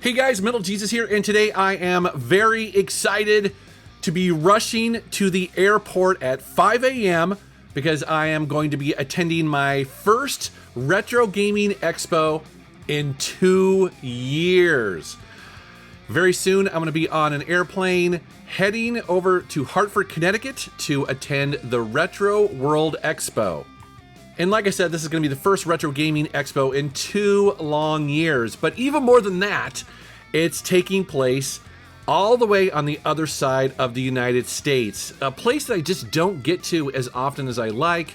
Hey guys, Metal Jesus here, and today I am very excited to be rushing to the airport at 5 a.m. because I am going to be attending my first retro gaming expo in 2 years. Very soon, I'm going to be on an airplane heading over to Hartford, Connecticut to attend the Retro World Expo. And like I said, this is going to be the first retro gaming expo in 2 long years. But even more than that, it's taking place all the way on the other side of the United States, a place that I just don't get to as often as I like.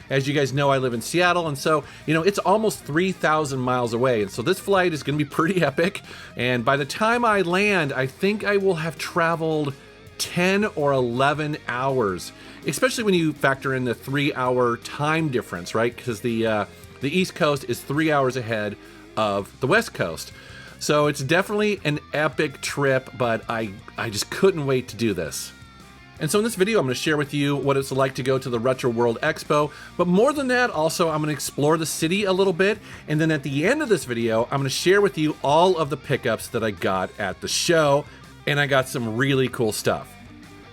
As you guys know, I live in Seattle, and so, it's almost 3,000 miles away. And so this flight is going to be pretty epic. And by the time I land, I think I will have traveled 10 or 11 hours, especially when you factor in the 3-hour time difference, right? Because the East Coast is 3 hours ahead of the West Coast. So it's definitely an epic trip, but I just couldn't wait to do this. And so in this video, I'm going to share with you what it's like to go to the Retro World Expo. But more than that, also, I'm going to explore the city a little bit. And then at the end of this video, I'm going to share with you all of the pickups that I got at the show. And I got some really cool stuff.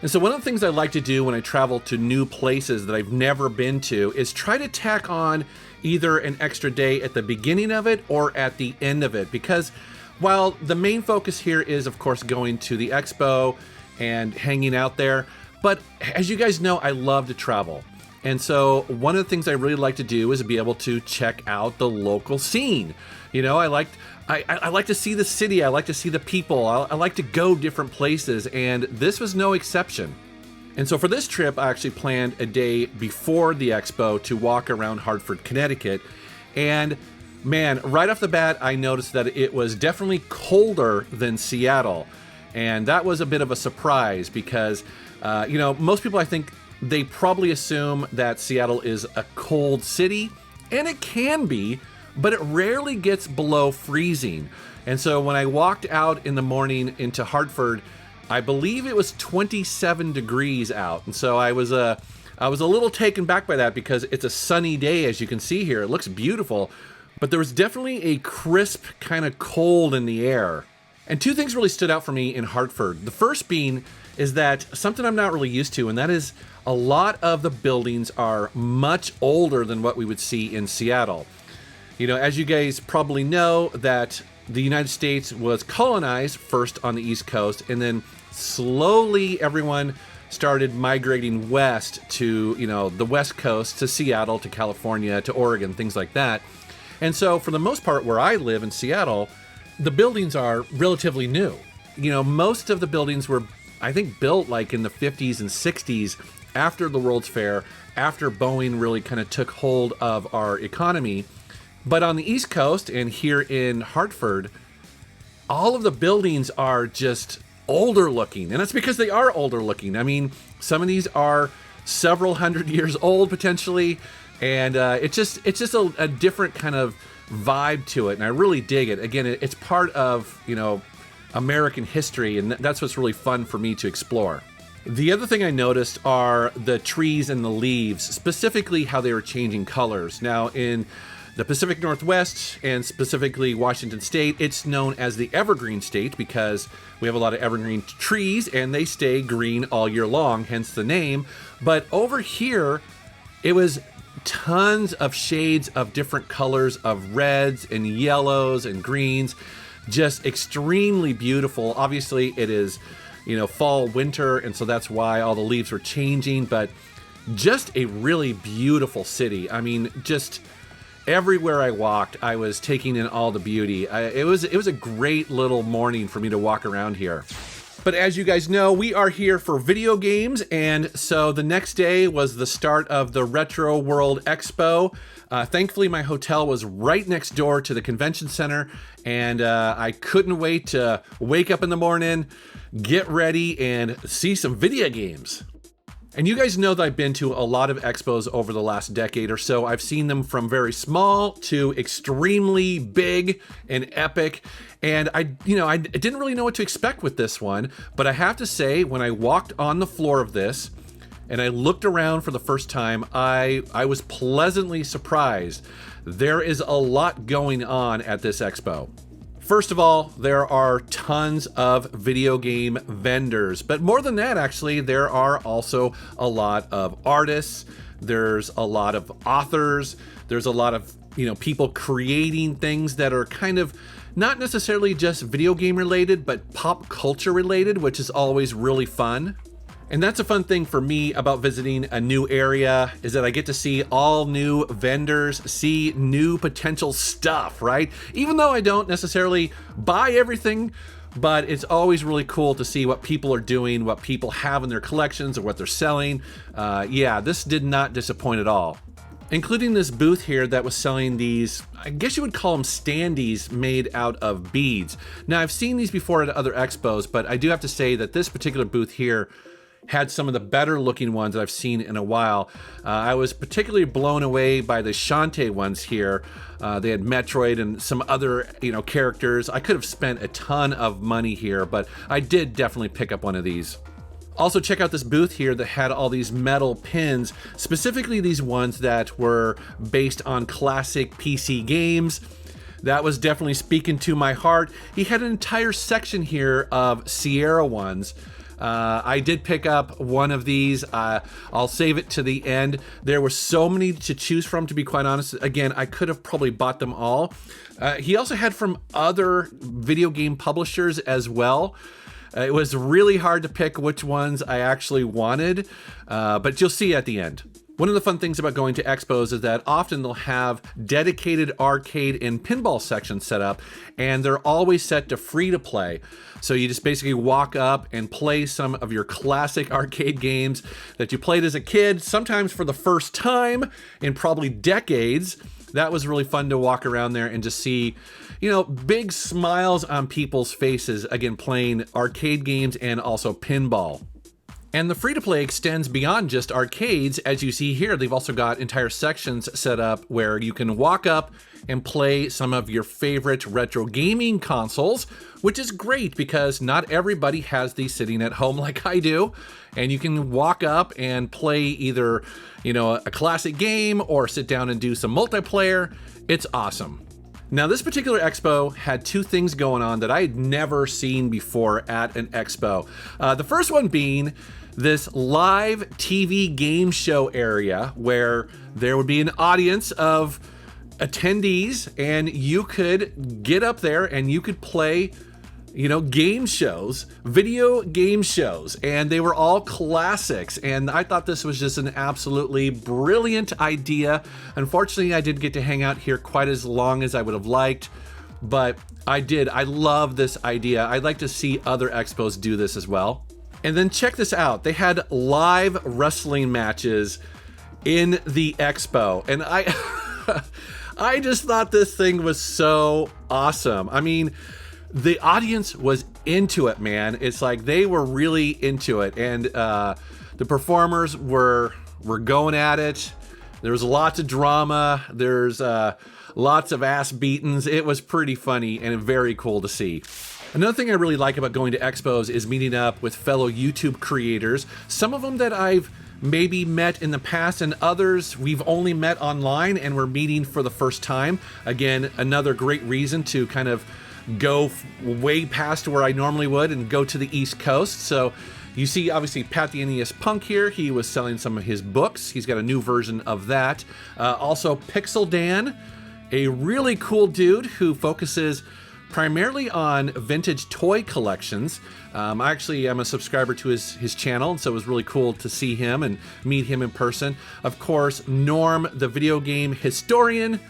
And so one of the things I like to do when I travel to new places that I've never been to is try to tack on either an extra day at the beginning of it or at the end of it. Because while the main focus here is, of course, going to the expo and hanging out there, but as you guys know, I love to travel. And so one of the things I really like to do is be able to check out the local scene. I like to see the city. I like to see the people. I like to go different places, and this was no exception. And so for this trip, I actually planned a day before the expo to walk around Hartford, Connecticut. And man, right off the bat, I noticed that it was definitely colder than Seattle. And that was a bit of a surprise because, most people, I think, they probably assume that Seattle is a cold city, and it can be, but it rarely gets below freezing. And so when I walked out in the morning into Hartford, I believe it was 27 degrees out. And so I was a little taken back by that because it's a sunny day, as you can see here. It looks beautiful, but there was definitely a crisp kind of cold in the air. And 2 things really stood out for me in Hartford. The first being is that something I'm not really used to, and that is a lot of the buildings are much older than what we would see in Seattle. As you guys probably know, that the United States was colonized first on the East Coast, and then slowly everyone started migrating west to, the West Coast, to Seattle, to California, to Oregon, things like that. And so for the most part, where I live in Seattle, the buildings are relatively new. Most of the buildings were, I think, built like in the 50s and 60s after the World's Fair, after Boeing really kind of took hold of our economy. But on the East Coast and here in Hartford, all of the buildings are just older looking. And that's because they are older looking. I mean, some of these are several hundred years old potentially. And it's just a different kind of vibe to it, and I really dig it. Again, it's part of, American history, and that's what's really fun for me to explore. The other thing I noticed are the trees and the leaves, specifically how they were changing colors. Now, in the Pacific Northwest, and specifically Washington State, it's known as the Evergreen State because we have a lot of evergreen trees, and they stay green all year long, hence the name. But over here, it was tons of shades of different colors of reds and yellows and greens, just extremely beautiful. Obviously it is, fall, winter, and so that's why all the leaves were changing, but just a really beautiful city. I mean, just everywhere I walked, I was taking in all the beauty. It was a great little morning for me to walk around here. But as you guys know, we are here for video games, and so the next day was the start of the Retro World Expo. Thankfully, my hotel was right next door to the convention center, and I couldn't wait to wake up in the morning, get ready, and see some video games. And you guys know that I've been to a lot of expos over the last decade or so. I've seen them from very small to extremely big and epic. And I didn't really know what to expect with this one, but I have to say, when I walked on the floor of this and I looked around for the first time, I was pleasantly surprised. There is a lot going on at this expo. first of all, there are tons of video game vendors, but more than that, actually, there are also a lot of artists. There's a lot of authors. There's a lot of, people creating things that are kind of not necessarily just video game related, but pop culture related, which is always really fun. And that's a fun thing for me about visiting a new area, is that I get to see all new vendors, see new potential stuff, right? Even though I don't necessarily buy everything, but it's always really cool to see what people are doing, what people have in their collections, or what they're selling. Yeah, this did not disappoint at all. Including this booth here that was selling these, I guess you would call them standees made out of beads. Now, I've seen these before at other expos, but I do have to say that this particular booth here had some of the better looking ones that I've seen in a while. I was particularly blown away by the Shantae ones here. They had Metroid and some other, characters. I could have spent a ton of money here, but I did definitely pick up one of these. Also, check out this booth here that had all these metal pins, specifically these ones that were based on classic PC games. That was definitely speaking to my heart. He had an entire section here of Sierra ones. I did pick up one of these. I'll save it to the end. There were so many to choose from, to be quite honest. Again, I could have probably bought them all. He also had from other video game publishers as well. It was really hard to pick which ones I actually wanted, but you'll see at the end. One of the fun things about going to expos is that often they'll have dedicated arcade and pinball sections set up, and they're always set to free to play. So you just basically walk up and play some of your classic arcade games that you played as a kid, sometimes for the first time in probably decades. That was really fun to walk around there and just see, big smiles on people's faces, again, playing arcade games and also pinball. And the free-to-play extends beyond just arcades. As you see here, they've also got entire sections set up where you can walk up and play some of your favorite retro gaming consoles, which is great because not everybody has these sitting at home like I do. And you can walk up and play either, a classic game or sit down and do some multiplayer. It's awesome. Now, this particular expo had two things going on that I had never seen before at an expo. The first one being this live TV game show area where there would be an audience of attendees and you could get up there and you could play, game shows, video game shows, and they were all classics. And I thought this was just an absolutely brilliant idea. Unfortunately, I didn't get to hang out here quite as long as I would have liked, but I did. I love this idea. I'd like to see other expos do this as well. And then check this out. They had live wrestling matches in the expo. And I just thought this thing was so awesome. I mean, the audience was into it, man. It's like they were really into it. And the performers were going at it. There was lots of drama. There's lots of ass beatings. It was pretty funny and very cool to see. Another thing I really like about going to expos is meeting up with fellow YouTube creators. Some of them that I've maybe met in the past, and others we've only met online and we're meeting for the first time. Again, another great reason to kind of go way past where I normally would and go to the East Coast. So you see, obviously, Pat the NES Punk here. He was selling some of his books. He's got a new version of that. Also, Pixel Dan, a really cool dude who focuses primarily on vintage toy collections. I actually am a subscriber to his channel, and so it was really cool to see him and meet him in person. Of course, Norm, the video game historian,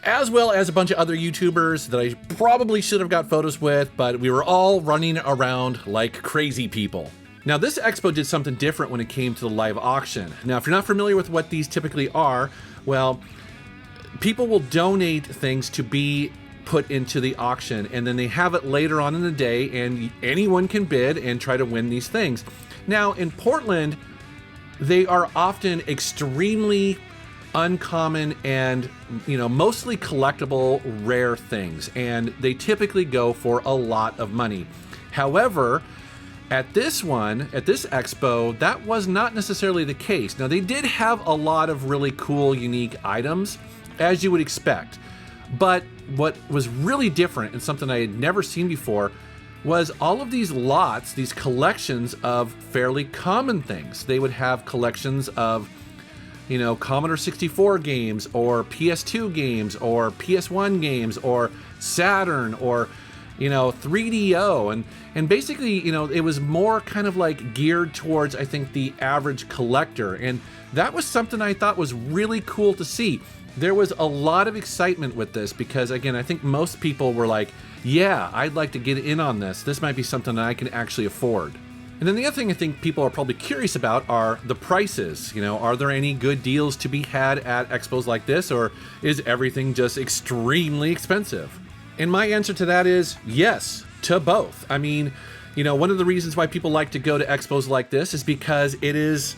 as well as a bunch of other YouTubers that I probably should have got photos with, but we were all running around like crazy people. Now, this expo did something different when it came to the live auction. Now, if you're not familiar with what these typically are, well, people will donate things to be put into the auction, and then they have it later on in the day, and anyone can bid and try to win these things. Now, in Portland, they are often extremely uncommon and, mostly collectible, rare things, and they typically go for a lot of money. However, at this expo, that was not necessarily the case. Now, they did have a lot of really cool, unique items, as you would expect, but what was really different and something I had never seen before was all of these lots, these collections of fairly common things. They would have collections of, you know, Commodore 64 games or PS2 games or PS1 games or Saturn or, you know, 3DO. And basically, you know, it was more kind of like geared towards, I think, the average collector. And that was something I thought was really cool to see. There was a lot of excitement with this because, again, I think most people were like, yeah, I'd like to get in on this. This might be something that I can actually afford. And then the other thing I think people are probably curious about are the prices. You know, are there any good deals to be had at expos like this, or is everything just extremely expensive? And my answer to that is yes, to both. I mean, you know, one of the reasons why people like to go to expos like this is because it is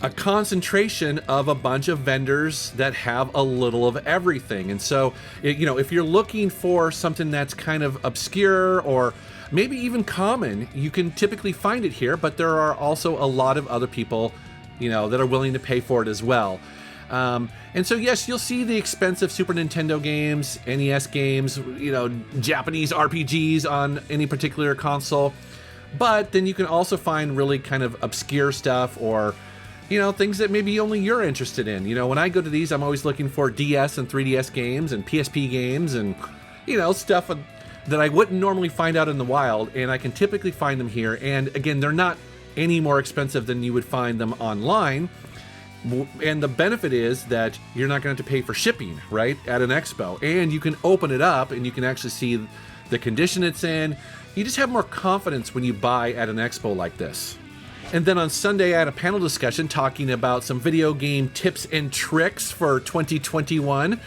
a concentration of a bunch of vendors that have a little of everything. And so, you know, if you're looking for something that's kind of obscure or maybe even common, you can typically find it here, but there are also a lot of other people, you know, that are willing to pay for it as well. And so, yes, you'll see the expensive Super Nintendo games, NES games, you know, Japanese RPGs on any particular console, but then you can also find really kind of obscure stuff or, you know, things that maybe only you're interested in. You know, when I go to these, I'm always looking for DS and 3DS games and PSP games and, you know, stuff that I wouldn't normally find out in the wild, and I can typically find them here. And again, they're not any more expensive than you would find them online. And the benefit is that you're not going to have to pay for shipping, right, at an expo. And you can open it up and you can actually see the condition it's in. You just have more confidence when you buy at an expo like this. And then on Sunday, I had a panel discussion talking about some video game tips and tricks for 2021.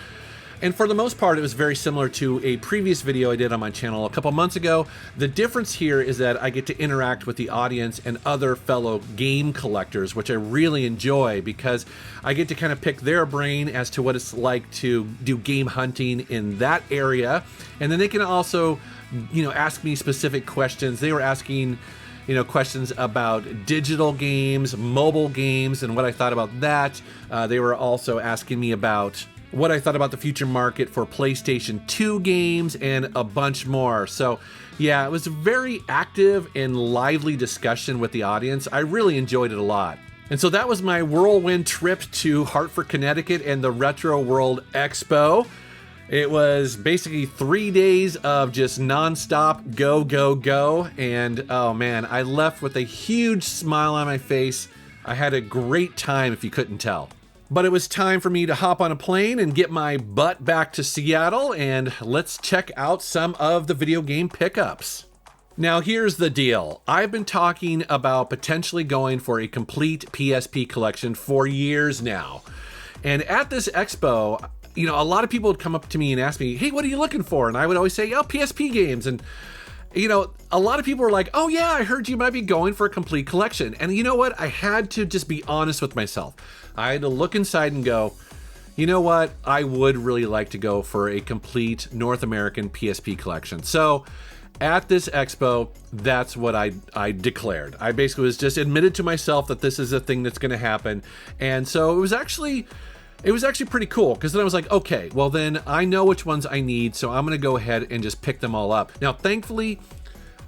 And for the most part, it was very similar to a previous video I did on my channel a couple months ago. The difference here is that I get to interact with the audience and other fellow game collectors, which I really enjoy because I get to kind of pick their brain as to what it's like to do game hunting in that area. And then they can also, you know, ask me specific questions. They were asking, you know, questions about digital games, mobile games, and what I thought about that. They were also asking me about what I thought about the future market for PlayStation 2 games and a bunch more. So yeah, it was a very active and lively discussion with the audience. I really enjoyed it a lot. And so that was my whirlwind trip to Hartford, Connecticut and the Retro World Expo. It was basically 3 days of just nonstop go, go, go. And oh man, I left with a huge smile on my face. I had a great time if you couldn't tell. But it was time for me to hop on a plane and get my butt back to Seattle, and let's check out some of the video game pickups. Now here's the deal. I've been talking about potentially going for a complete PSP collection for years now. And at this expo, you know, a lot of people would come up to me and ask me, hey, what are you looking for? And I would always say, oh, PSP games. And you know, a lot of people were like, oh yeah, I heard you might be going for a complete collection. And you know what? I had to just be honest with myself. I had to look inside and go, you know what? I would really like to go for a complete North American PSP collection. So at this expo, that's what I declared. I basically was just admitted to myself that this is a thing that's going to happen. And so it was actually pretty cool because then I was like, okay, well then I know which ones I need, so I'm going to go ahead and just pick them all up. Now, thankfully,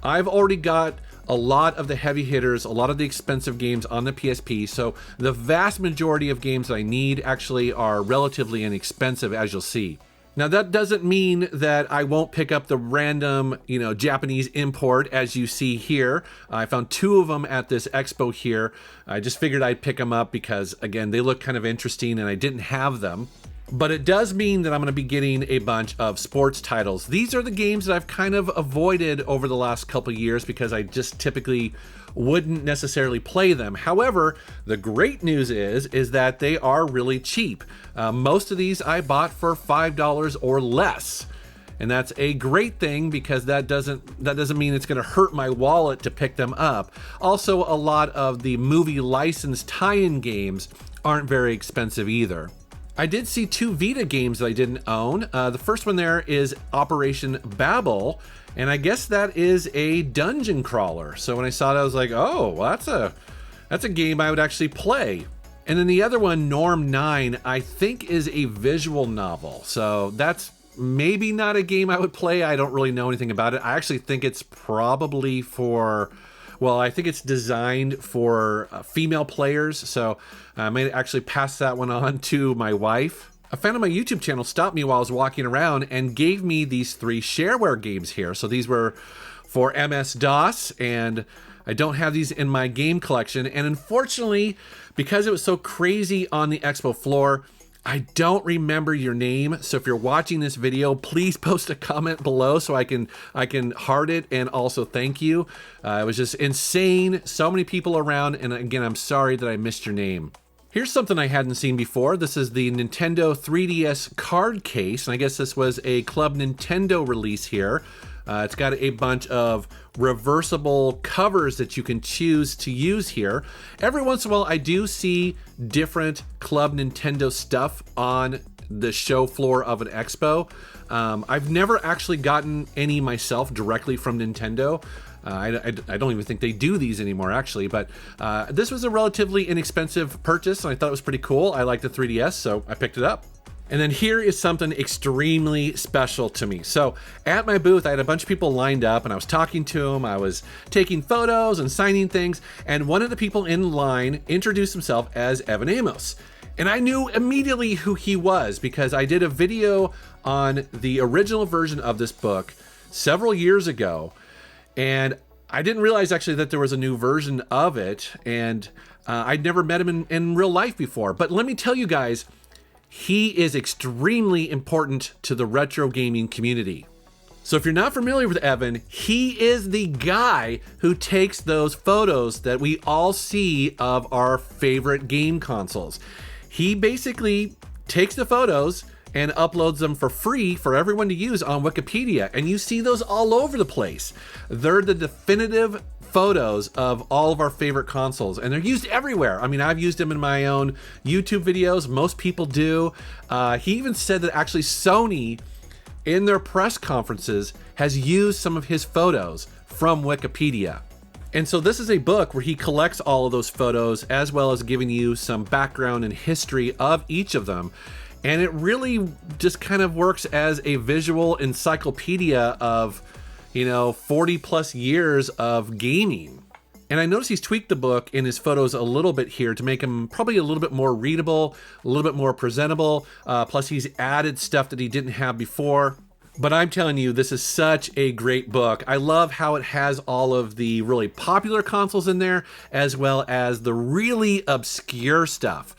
I've already got a lot of the heavy hitters, a lot of the expensive games on the PSP, so the vast majority of games that I need actually are relatively inexpensive, as you'll see. Now, that doesn't mean that I won't pick up the random, you know, Japanese import, as you see here. I found 2 of them at this expo here. I just figured I'd pick them up because, again, they look kind of interesting and I didn't have them. But it does mean that I'm going to be getting a bunch of sports titles. These are the games that I've kind of avoided over the last couple years because I just typically wouldn't necessarily play them. However, the great news is that they are really cheap. Most of these I bought for $5 or less. And that's a great thing because that doesn't mean it's going to hurt my wallet to pick them up. Also, a lot of the movie licensed tie-in games aren't very expensive either. I did see 2 Vita games that I didn't own. The first one there is Operation Babel, and I guess that is a dungeon crawler. So when I saw that, I was like, oh, well, that's a game I would actually play. And then the other one, Norm 9, I think is a visual novel. So that's maybe not a game I would play. I don't really know anything about it. I actually think it's probably for, well, I think it's designed for female players. So I may actually pass that one on to my wife. A fan of my YouTube channel stopped me while I was walking around and gave me these 3 shareware games here. So these were for MS-DOS, and I don't have these in my game collection. And unfortunately, because it was so crazy on the expo floor, I don't remember your name. So if you're watching this video, please post a comment below so I can heart it and also thank you. It was just insane. So many people around. And again, I'm sorry that I missed your name. Here's something I hadn't seen before. This is the Nintendo 3DS card case. And I guess this was a Club Nintendo release here. It's got a bunch of reversible covers that you can choose to use here. Every once in a while, I do see different Club Nintendo stuff on the show floor of an expo. I've never actually gotten any myself directly from Nintendo. I don't even think they do these anymore, actually, but this was a relatively inexpensive purchase, and I thought it was pretty cool. I like the 3DS, so I picked it up. And then here is something extremely special to me. So at my booth, I had a bunch of people lined up, and I was talking to them. I was taking photos and signing things, and one of the people in line introduced himself as Evan Amos. And I knew immediately who he was because I did a video on the original version of this book several years ago, and I didn't realize actually that there was a new version of it, and I'd never met him in real life before. But let me tell you guys, he is extremely important to the retro gaming community. So if you're not familiar with Evan, he is the guy who takes those photos that we all see of our favorite game consoles. He basically takes the photos and uploads them for free for everyone to use on Wikipedia. And you see those all over the place. They're the definitive photos of all of our favorite consoles, and they're used everywhere. I mean, I've used them in my own YouTube videos. Most people do. He even said that actually Sony, in their press conferences, has used some of his photos from Wikipedia. And so this is a book where he collects all of those photos, as well as giving you some background and history of each of them. And it really just kind of works as a visual encyclopedia of, 40 plus years of gaming. And I noticed he's tweaked the book in his photos a little bit here to make them probably a little bit more readable, a little bit more presentable. Plus he's added stuff that he didn't have before. But I'm telling you, this is such a great book. I love how it has all of the really popular consoles in there, as well as the really obscure stuff.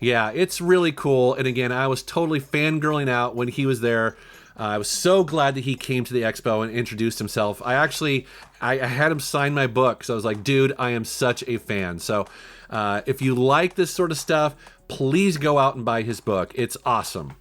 Yeah, it's really cool. And again, I was totally fangirling out when he was there. I was so glad that he came to the expo and introduced himself. I had him sign my book because I was like, dude, I am such a fan. So if you like this sort of stuff, please go out and buy his book. It's awesome.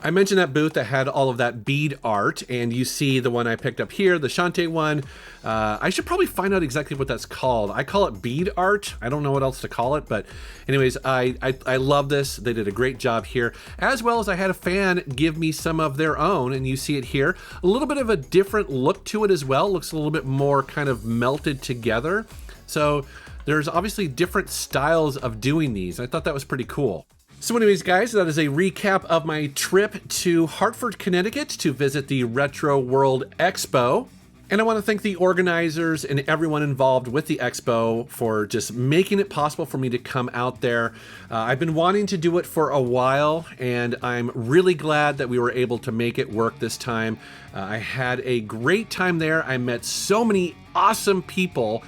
I mentioned that booth that had all of that bead art, and you see the one I picked up here, the Shantae one. I should probably find out exactly what that's called. I call it bead art. I don't know what else to call it, but anyways, I love this. They did a great job here, as well as I had a fan give me some of their own, and you see it here. A little bit of a different look to it as well. Looks a little bit more kind of melted together. So there's obviously different styles of doing these. I thought that was pretty cool. So anyways, guys, that is a recap of my trip to Hartford, Connecticut to visit the Retro World Expo. And I want to thank the organizers and everyone involved with the expo for just making it possible for me to come out there. I've been wanting to do it for a while, and I'm really glad that we were able to make it work this time. I had a great time there. I met so many awesome people.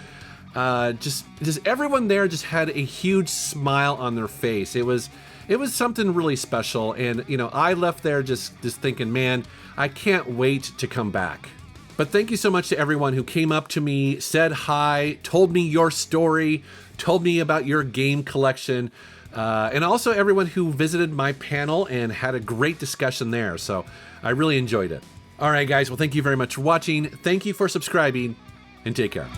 Just everyone there just had a huge smile on their face. It was something really special, and I left there just thinking, man, I can't wait to come back. But thank you so much to everyone who came up to me, said hi, told me your story, told me about your game collection, and also everyone who visited my panel and had a great discussion there. So I really enjoyed it. All right, guys, well, thank you very much for watching. Thank you for subscribing, and take care.